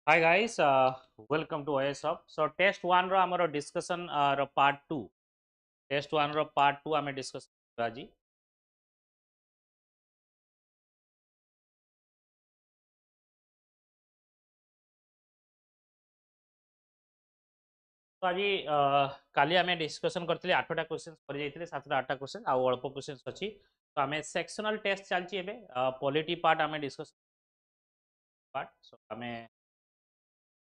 Hi guys, welcome to OAS Hub. So test 1 रो हमरो discussion रो part 2. Test 1 रो part 2 हमें discuss आजी. तो आजी काली हमें discussion करथिले 8टा क्वेश्चन कर जाइथिले 7टा 8टा क्वेश्चन आ अल्प क्वेश्चन अछि. तो हमें sectional test चालची एबे polity part हमें discuss part. So हमें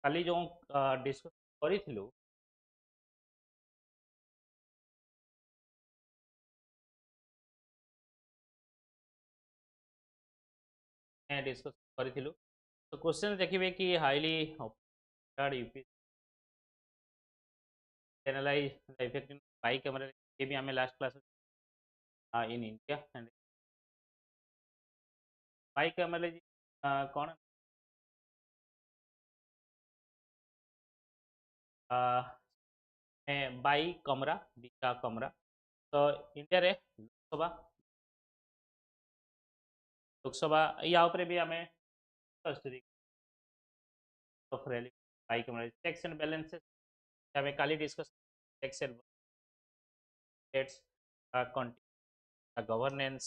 काली जो discuss करिथिलु डिस्कस करिथिलु. तो क्वेश्चन देखिबे कि highly UP analyze the effect in bicameral ये भी हमें last class in India and bicameral कौन बाई कमरा दिका कमरा तो इंडिया रे लोकसभा या ऊपर भी हमें study of rally bicameral checks and balances हमें काली discuss checks and states governance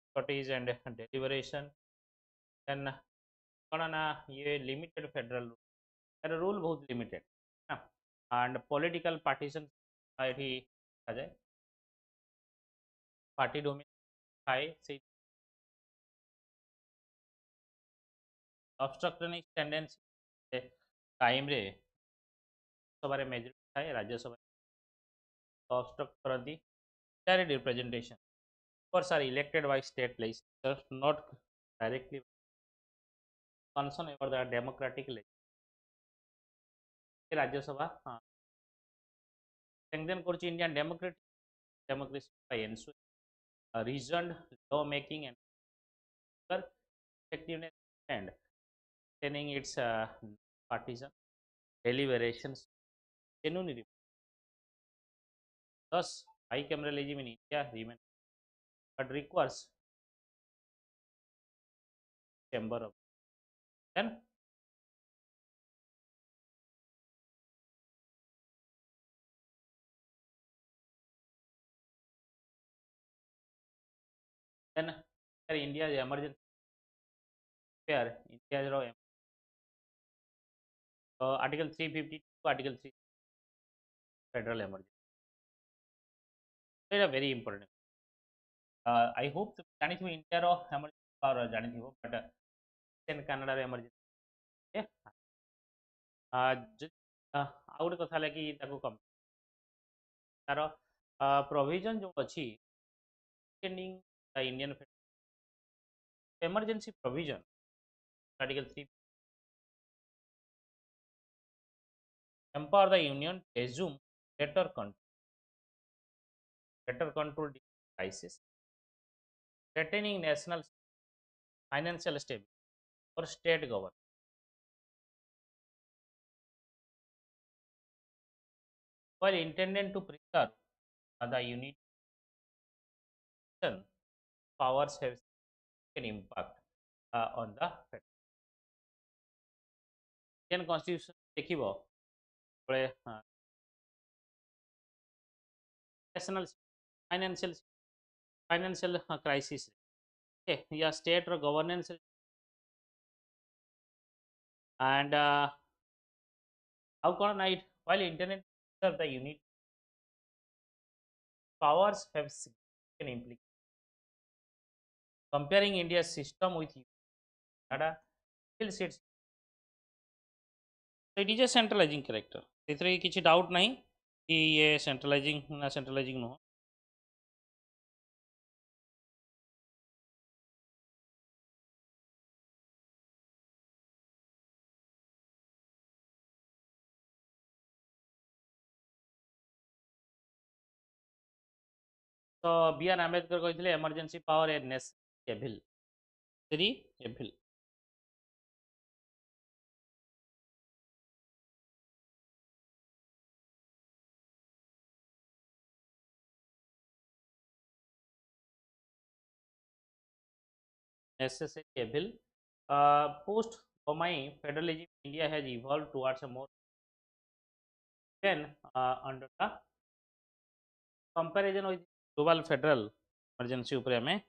expertise and deliberation then कौन ना ये लिमिटेड फेडरल रूल बहुत लिमिटेड एंड पॉलिटिकल पार्टीशन ये आ जाए पार्टी डोमिन थाए से ऑब्स्ट्रक्शनिस्ट टेंडेंसी टाइम रे सभा मेजोरिटी थाए राज्यसभा ऑब्स्ट्रक्ट करती direct representation course are elected by state legislatures not directly concerned over the democratic Rajya Sabha strengthen করছে Indian democracy by ensuring reasoned law making and effectiveness and maintaining its partisan deliberations genuinely. Thus, bicameralism in India remains but requires chamber of then then India's emergency fair India's article 350 to article 3 federal emergency. They are very important. I hope ଜାଣିଥିବ ଇଣ୍ଡିଆର emergency power ଜାଣିଥିବ but କାନାଡାର emergency ଆଉ ଗୋଟେ କଥା ହେଲା କି ତାକୁ ତାର ପ୍ରୋଭିଜନ ଯୋଉ ଅଛି Indian emergency provision article 3 empower the union to assume better control crisis threatening national financial stability or state government while intended to preserve the unity powers have an impact on the Indian constitution ଦେଖିବ national financial crisis okay yeah state or governance and how can I while internet serve the unit powers have significant implications comparing India's system with Canada still sits so it is a centralizing character ସେଥିରେ କିଛି doubt ନାହିଁ कि ये centralizing नुह तो B.R. Ambedkar କହିଥିଲେ emergency power a necessary evil necessary evil post For my federalism, India has evolved towards a more even under the comparison with global federal emergency उपरे हमें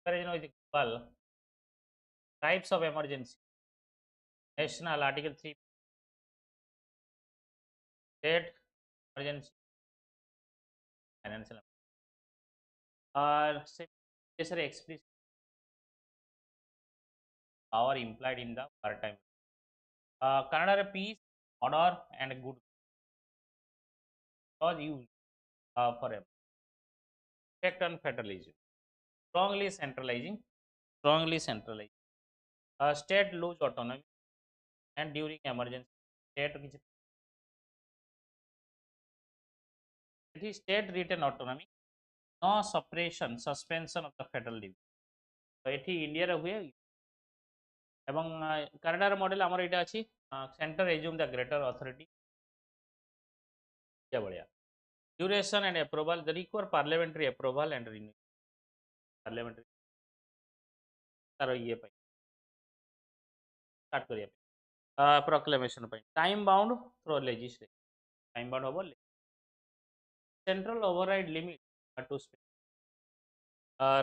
comparison with global types of emergency. National Article 3 state emergency financial explicit power implied in the wartime. Canada peace, order and good was used for effect on federalism. Strongly centralizing. State lose autonomy and during emergency state retain autonomy, no suppression, suspension of the federal division. तो ये India रे हुए एवं Canada रे model हमर एटा अछि centre assume the greater authority या बढ़िया duration and approval the require parliamentary approval and renew parliamentary तार ये पई स्टार्ट करिया प्रोक्लेमेशन पई time bound through legislation time bound होबो central override limit to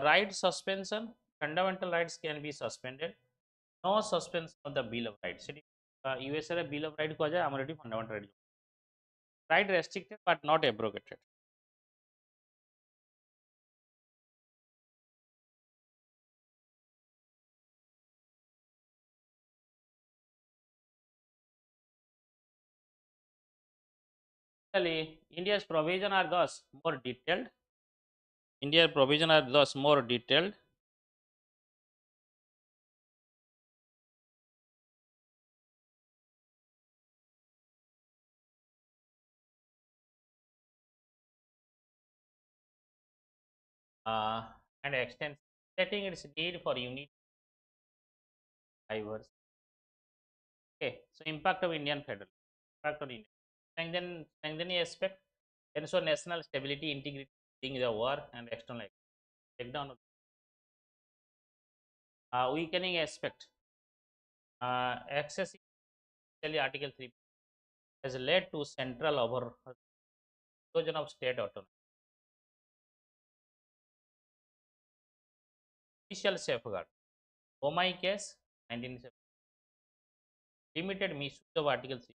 right suspension fundamental rights can be suspended no suspension of the bill of rights USA रे bill of right को जाए हमर eighty fundamental right right restricted but not abrogated India's provision are thus more detailed India's provision are thus more detailed and extends setting its need for unity diverse okay so impact of Indian federal impact on India strengthening aspect ensure national stability integrity during the war and external takedown of weakening aspect excessive article 3 has led to central over erosion of state autonomy official safeguard OMI case 1970 limited misuse of article 3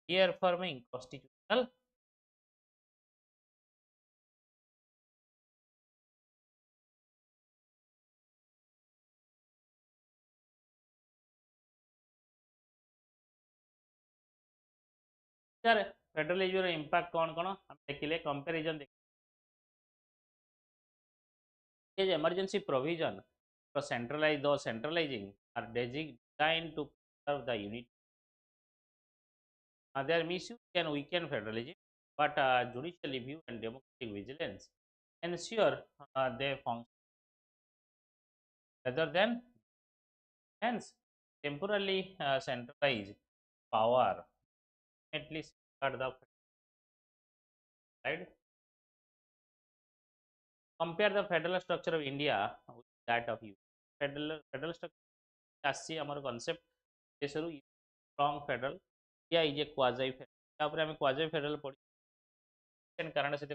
reaffirming constitutional sir federalism रो impact कौन कौन हम देखिले comparison देखिए emergency provision for centralize those centralizing are designed to preserve the unity their misuse can weaken federalism but judicial review and democratic vigilance ensure they function rather than hence temporarily centralize power at least the right compare the federal structure of India with that of you federal structure आसी हमर concept देशरू strong federal या is a quasi federal तापर हम quasi federal पढी कारण से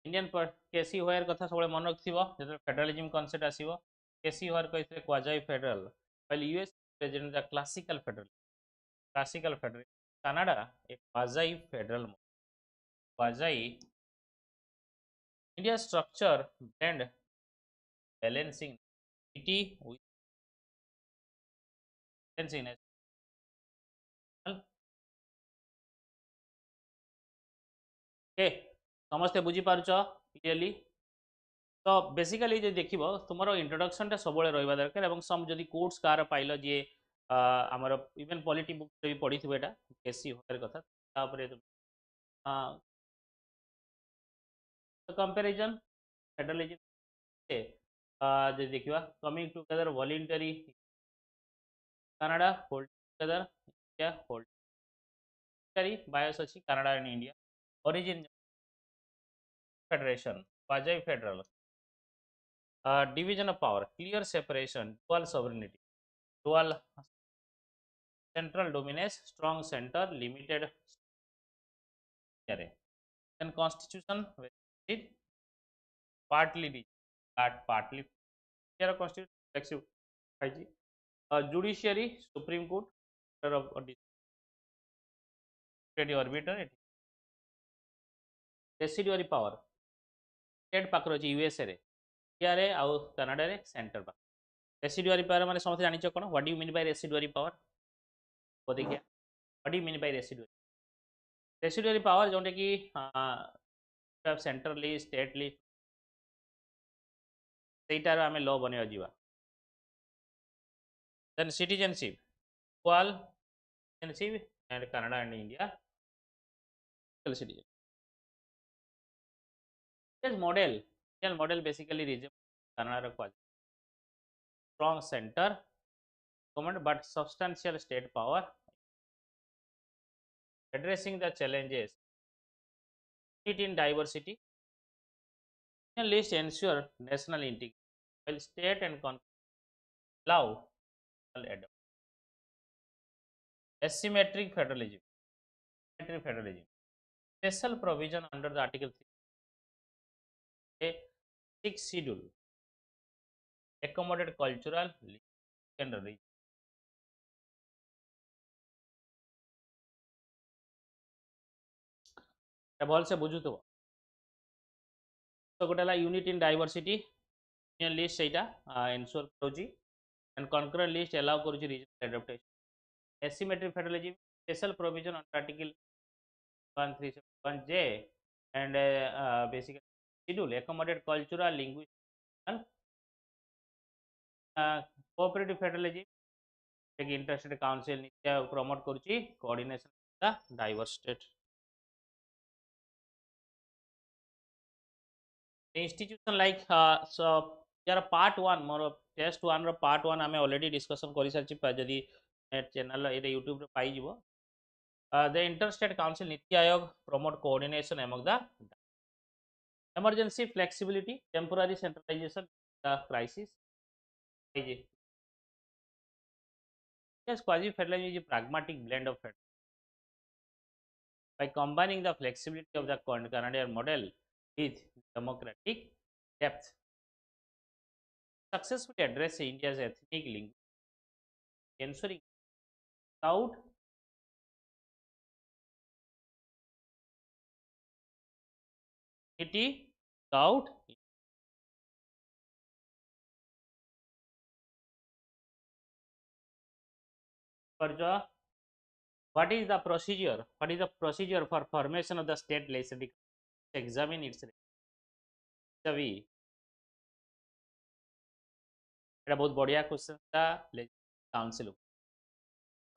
Indian केसी होयर कथा सब मन रखिबो जते फेडरलिज्म कांसेप्ट आसीबो केसी होयर कहते quasi federal while US present the classical federal Canada एक quasi federal quasi India structure blend balancing it with balancing okay समस्ते बुझी पारुछ क्लियरली तो बेसिकली जो देखिबो तुमरो इंट्रोडक्शन टा सबले रहबा दरकार एवं सम जदी कोर्स कार पाइलो जे हमर इवन पॉलिटी बुक भी पढी थिबो एटा केसी होयर कथा कंपेरिजन फेडरलिज्म से जो देखिए coming together voluntary Canada hold together India hold bias अच्छी Canada and India origin federation quasi federal division of power clear separation dual sovereignty dual central dominance strong center limited then constitution it partly partly constitution flexible judiciary supreme court of arbiter residuary power state पाखर अछि USA रे India रे आउ Canada रे centre पा residuary power माने समस्त जानिछ कोन what do you mean by residuary power को देखिए what do you mean by residuary power जोंटे की सेंटर लिस्ट स्टेट लिस्ट सेटार आमे लॉ बने जिवा then citizenship equal citizenship and Canada and India citizen this model basically resembles Canada quasi strong center government but substantial state power addressing the challenges unity in diversity and list ensure national integrity while state and allow asymmetric federalism special provision under the article 3 a 6 schedule accommodate cultural and region भल से बुझुथ तो गोटे unit in diversity union list सेटा ensure करूची and concurrent list allow करूची regional adaptation asymmetric federalism special provision under article 1371J and basically schedule accommodate cultural linguistic and cooperative federalism एक interested council नित्य promote करूची coordination the diverse state institution like so यार part 1 मोर test 1 रो part 1 आमे already discussion करि सारची जदी channel एटा YouTube रे पाई जिवो the interstate council NITI Aayog promote coordination among the emergency flexibility temporary centralization the crisis yes quasi federalism is a pragmatic blend of federalism by combining the flexibility of the Canadian model with democratic depth successfully address India's ethnic link ensuring without unity without what is the procedure for formation of the state legislative examine its छवि एटा बहुत बढ़िया question था council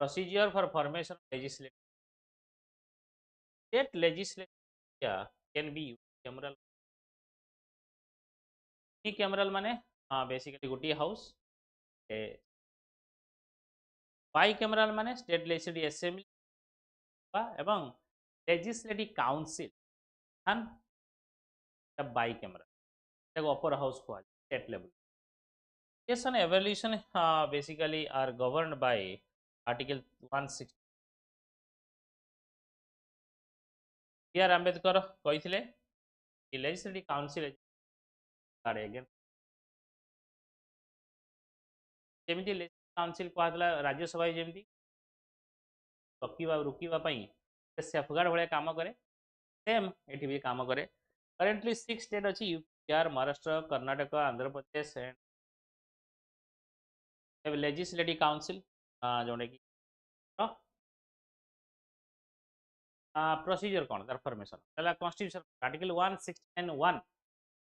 procedure for formation of legislative state legislative can be unicameral माने basically गोटी house bicameral माने state legislative assembly एवं legislative council and bicameral upper house को state level Education evaluation basically are governed by Article 160. B.R. Ambedkar कही legislative council again जमी council कहला राज्यसभा जमी रुकवा सेफगार्ड भाया काम करे सेम ये भी काम करे करेंटली 6 स्टेट अच्छी UP Maharashtra Karnataka Andhra Pradesh and legislative council जोड़े कि प्रोसीजर कौन तार फॉर्मेशन पहला कॉन्स्टिट्यूशन आर्टिकल 169(1)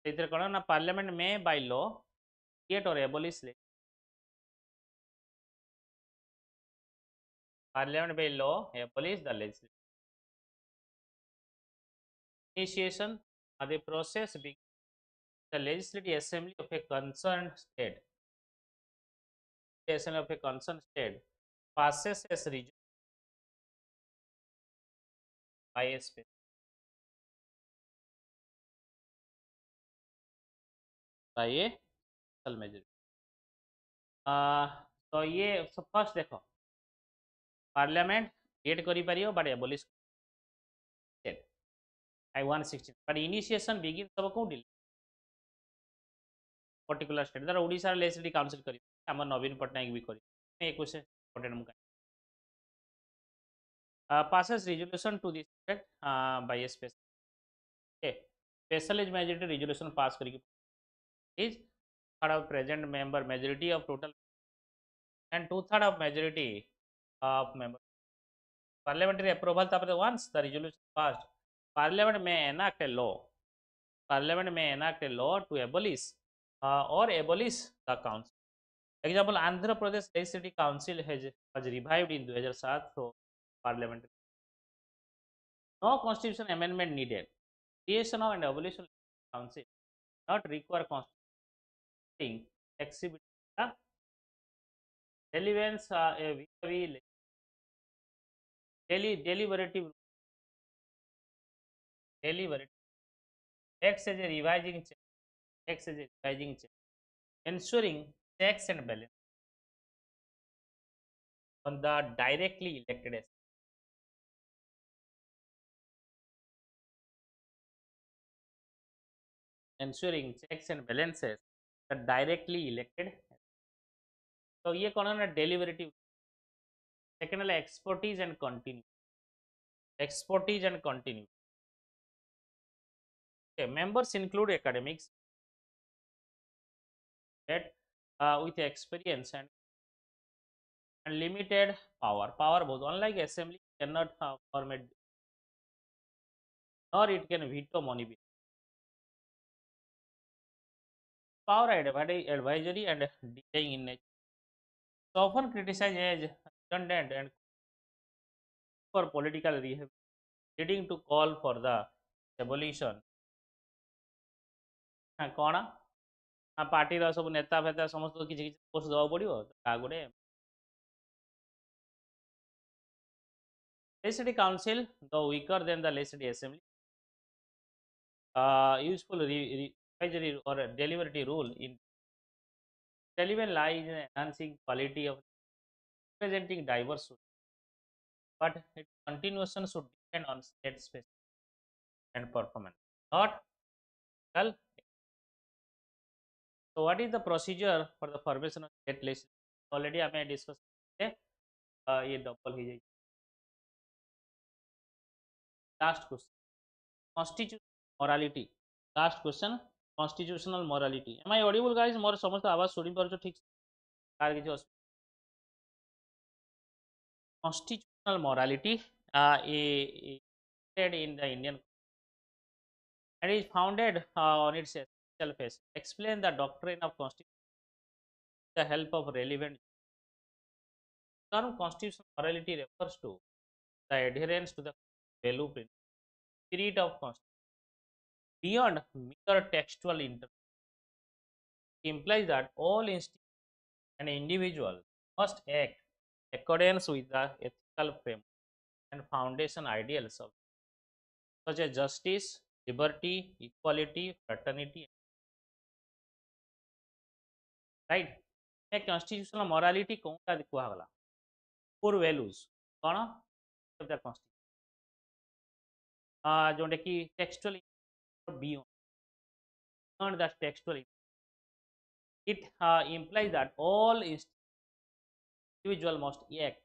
से कौन ना पार्लियामेंट में बाय लॉ क्रिएट और abolish parliament by law abolish the legislative Initiation the process begins the legislative assembly of a concerned state. The assembly of a concerned state passes as resolution by a special majority. तो ये first देखो parliament create करि परियो but abolish state I 116 but initiation begin सब कोठी particular state धर Odisha legislative council करी हमर नवीन पटनायक भी करी ए क्वेश्चन इंपोर्टेंट मुका passes resolution to this effect by a special okay special majority resolution pass करी is third of present member majority of total and two-third of majority of member parliamentary approval tapare once the resolution passed parliament may enact a law to abolish or abolish the council. Example: Andhra Pradesh Legislative Council was revived in 2007 through parliament. No constitution amendment needed. Creation of and abolition of council not require constituting flexibility. Relevance deliberative acts as a revising check, ensuring checks and balance on the directly elected assembly. Ensuring checks and balances the directly elected. तो ये कौन है ना deliberative. Second है expertise and continue. Okay, members include academics that with experience and limited power. Power both unlike assembly cannot form a nor it can veto money. Power advisory and delaying in nature. So often criticized as redundant and for political rehab, leading to call for the abolition. कौन party सब नेता फेता समस्त किसी किसी post देवा पड़ो गोटे legislative council though weaker than the legislative assembly useful advisory or deliberative rule in relevant lies in enhancing quality of representing diverse but its continuation should depend on state space and performance not well. So what is the procedure for the formation of state legislature already I discuss ये double ही जाए. Last question constitutional morality. Last question constitutional morality. Am I audible guys? मोर समस्त आवाज सुनी पारुछ ठीक car किछि constitutional morality in the Indian and is founded on its essential phase. Explain the doctrine of constitution with the help of relevant. The term constitutional morality refers to the adherence to the value principle, spirit of constitution beyond mere textual interpretation. It implies that all institutions and individuals must act accordance with the ethical framework and foundation ideals of such as justice, liberty, equality, fraternity. Right? A constitutional morality कोनटा कुहागला core values कौन of the constitution जोंटे कि textual beyond the textual it implies that all individual must act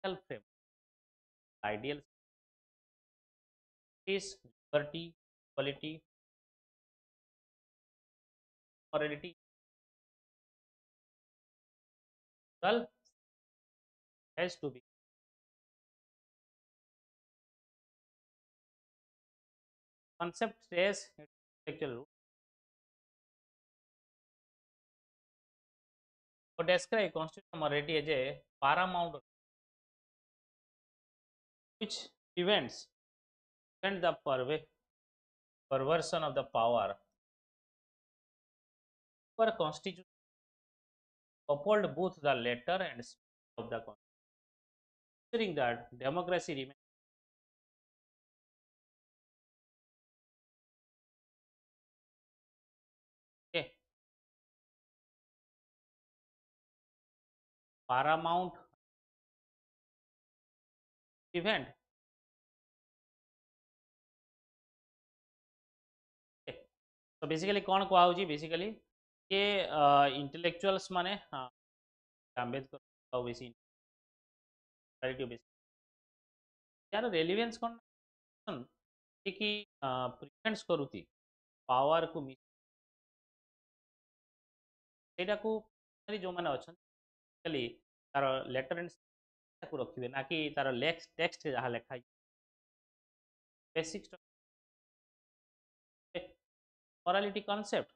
self frame ideals is liberty equality morality well has to be concept says intellectual rule to describe constitutional morality as a paramount which prevents prevent the perversion of the power. Our constitution uphold both the letter and spirit of the constitution, ensuring that democracy remains a paramount event. So basically कौन कुआ होची basically के intellectuals माने आंबेडकर ଆଉ ବେଶୀ comparative ବେଶୀ यार relevance कौन कि प्रिभेंट्स करूती पावर को ସେଇଟା କୁ जो माने अछन खाली तार लेटर एंड को रखिबे ना कि तार टेक्स्ट जहाँ लेखा बेसिक मोरालिटी कॉन्सेप्ट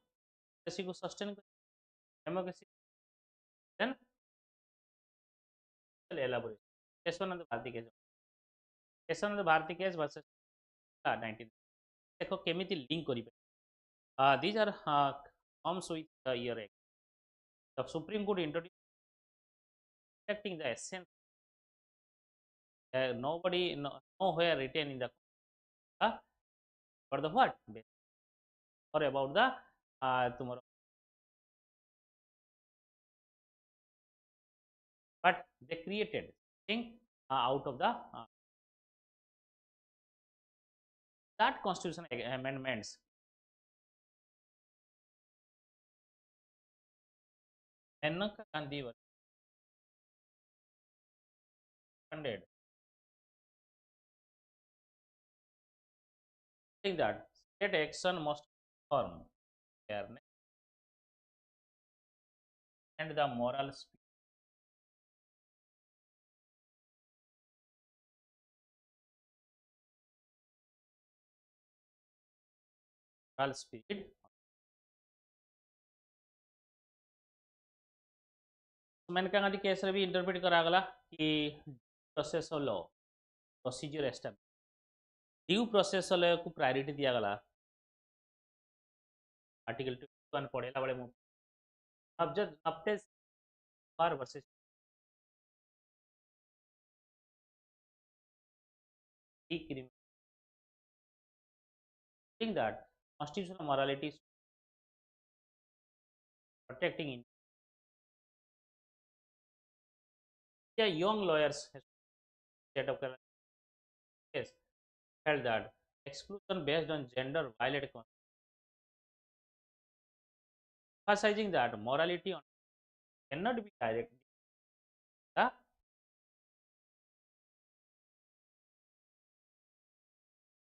जैसे को sustain democracy then elaborate Keshavananda Bharati case versus 19 देखो केमिति लिंक करिवे these are comes with the year act the supreme court introduce protecting the essence nobody nowhere written in the uh, for the what or about the tomorrow but they created thing out of the that constitution amendments Menaka Gandhi was funded saying that state action must form fairness and the moral spirit Maneka Gandhi case रे भी interpret करागला कि process of law procedure establish due process law को priority दिया गला article 21 पढ़ेला बड़े मु अब जब अपने बार versus criminal think that constitutional morality is protecting India young lawyers set of case held that exclusion based on gender violated emphasizing that morality cannot be directly the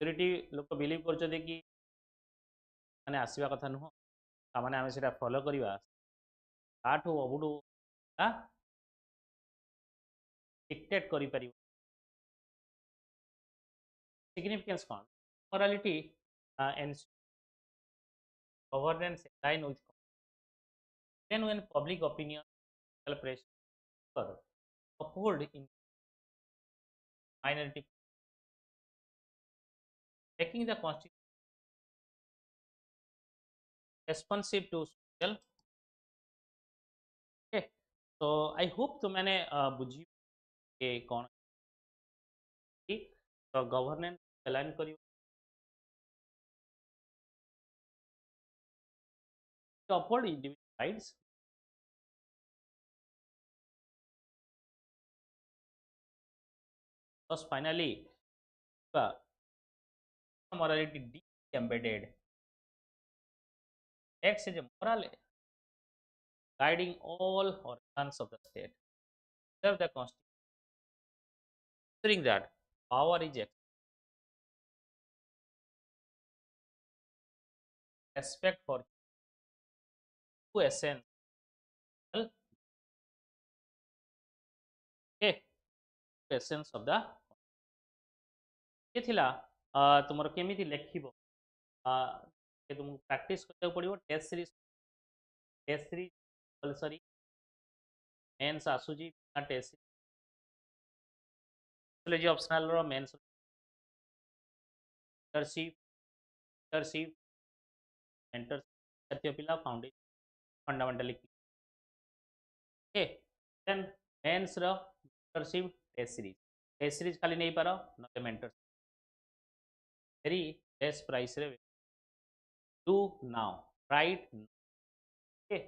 majority लोक believe करछते कि माने आसीबा कथा नुह तामाने आमे सेटा फॉलो करिवा ताठो अबुडु dictate करि परिबो सिग्निफिकेंस कोन morality and governance align with then when public opinion pressure uphold in minority making the constitution responsive to social okay so I hope तो मैंने बुझी के कौन तो गवर्नेंस अलाइन करियो to uphold individual rights because finally the morality deeply embedded acts as a moral guiding all organs of the state serve the constitution ensuring that power is respect for true essence okay essence of the ये थिला तुमर केमिति लेखिबो के तुमको practice करते पड़िबो test series compulsory mains आसुजी test series optional रो मेंस mentorship, mentorship, mentorship ଜାତୀୟ ପିଲା foundation fundamentally okay then mens ର mentorship test series ଖାଲି ନେଇ ପାର ନହେଲେ mentorship very less price ରେ do now right okay